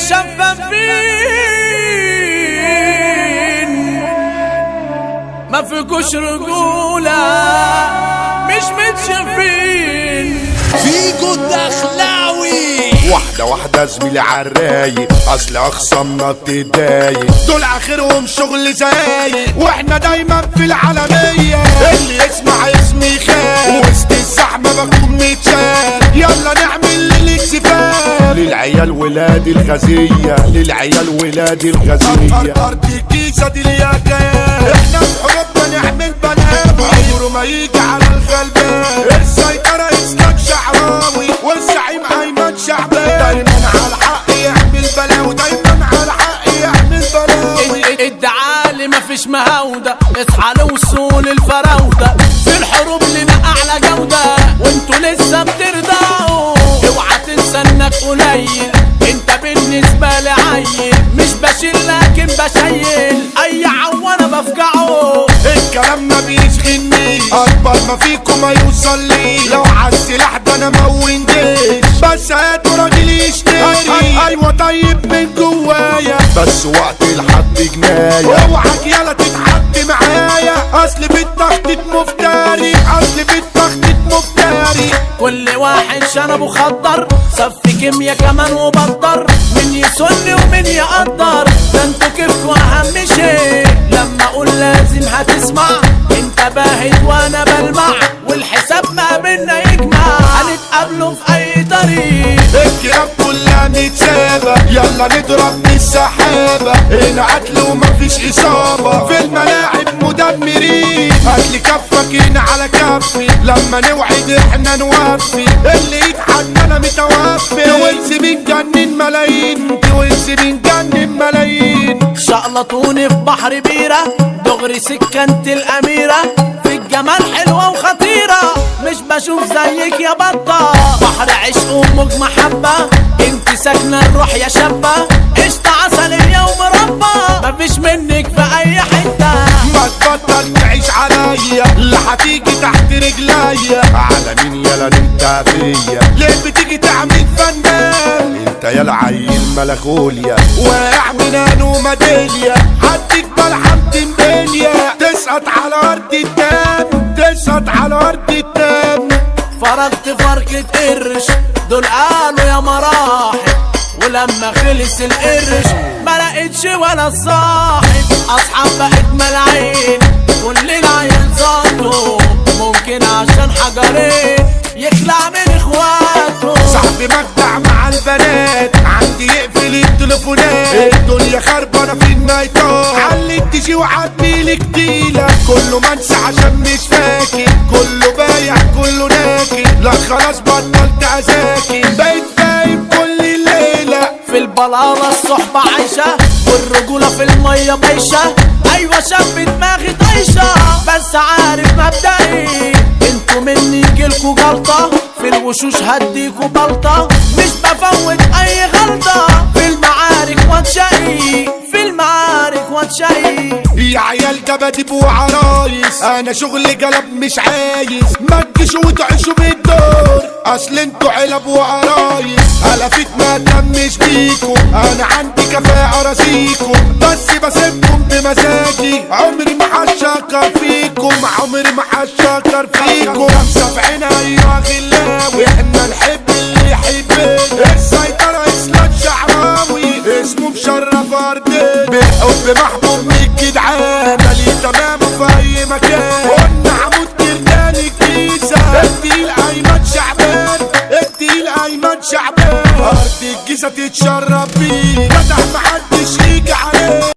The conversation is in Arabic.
شفافين ما فيكوش رجولة مش متشافين فيكو الدخلاوي واحدة واحدة زميلي عالرايق، اصل اخصامنا بتضايق، دول اخرهم شغل زايق، واحنا دايما في العالمية، اللي يسمع اسمي خال، وسط الزحمة بكون متشال، يلا نعمل للاكسفال، للعيال ولاد الغزية، للعيال ولاد الغزية، ارض الكيسة دي الياكال، احنا في حروبنا نعمل بنام، عمره ما يجي على الغلبان، السيطرة اسلام شعراوي، والزعيم ايمن شعبان، دايما على الحق يعمل بلاوي، دايما على الحق يعمل بلاوي، الدعالي مفيش مهاودة، اصحى لوصول الفراودة، في الحروب لنا اعلى جودة، وانتوا لسه بترضعوا، اوعى تنسى انك قليل، انت بالنسبة لي عيل، مش بشيل لكن بشيل، اي عوانة بفجعه، الكلام ما بيشغلني، اكبر ما فيكم ما يوصل لي، لو عالسلاح ده انا مون جيش، بس هاتوا راجل يشتري، ايوه طيب من جوايا، بس وقت الحد جناية، اوعك يلا تتحد معايا، اصل بالتخطيط مفتري، اصل بالتخطيط مفتري، كل واحد شنبه خضر، صف كيميا كمان وبطر، من يسن ومن يقدر، ده انتوا كيفكوا اهم شيء، لما اقول لازم هتسمع، انت باهت وانا بلمع، والحساب ما بينا يجمع، هنتقابلوا في اي طريق، الكلاب كلها متسابة، يلا نضرب بالسحابة، هنا قتل ومفيش اصابة، في الملاعب مدمرين، هاتلي كفك هنا على كفي، لما نوعد احنا نوفي، اللي يتحدى انا متوفي، توينز بنجنن ملايين، توينز بنجنن ملايين، شقلطوني في بحر بيرة، دغري سكنت الاميرة، في الجمال حلوة وخطيرة، مش بشوف زيك يا بطة، بحر عشق وموج محبة، انت ساكنة الروح يا شابة، قشطة عسلية ومربى، مفيش منك في اي حتة، ما تبطل تعيش عليا، لا هتيجي تحت رجليا، على مين يلا انت فيا، ليه بتيجي تعمل فنان، انت يلا عيل ملكوليا، واقع من انو ميداليا، هديك بلحم تنبليا، تسقط على ارض الدم، تسقط على ارض الدم، فرقت فرقة قرش، دول قالوا يا مراحل، ولما خلص القرش ما لقيتش ولا صاحب، اصحاب بقت ملاعين، كل العيال زاطوا، ممكن عشان حجرين يخلع من اخواته، صاحبي مجدع مع البنات، عندي يقفل التليفونات، الدنيا خربانه في النايتات، علي تجي وعدني كتيله، كله منسى عشان مش فاكر، كله بايع كله ناكي، لا خلاص بطلت عزاكي، بقيت دايب كل الليله، في البلاله الصحبه عايشه، والرجوله في الميه بايشه، ايوه شاب دماغي طايشه، بس عارف مبدئي، انتوا مني يجيلكوا جلطه، في الوشوش هديكوا بلطه، مش بفوت اي غلطه، في المعارك واتشقي، في المعارك واتشقي، يا عيال جباديب وعرايس، انا شغل جلب مش عايز، ما تجيش وتعيشوا بالدور، اصل انتوا علب وعرايس، هلفت ما تمش بيكم، انا عندي كفاءة راسيكم، بس بسيبكم بمزاجي، عمري ما هشكر فيكم، عمري ما هشكر فيكم، خمسة في عين ايوه غلاوي، احنا نحب اللي يحبنا، السيطرة اسلام شعراوي، اسمه مشرف ارضنا، بالحب محبوب من الجدعان، مالي تمامه في اي مكان، قلنا عمود كردان الكيسة، التقيل ايمن شعبان، التقيل ايمن شعبان، ارض الجيزة تتشرب بيه،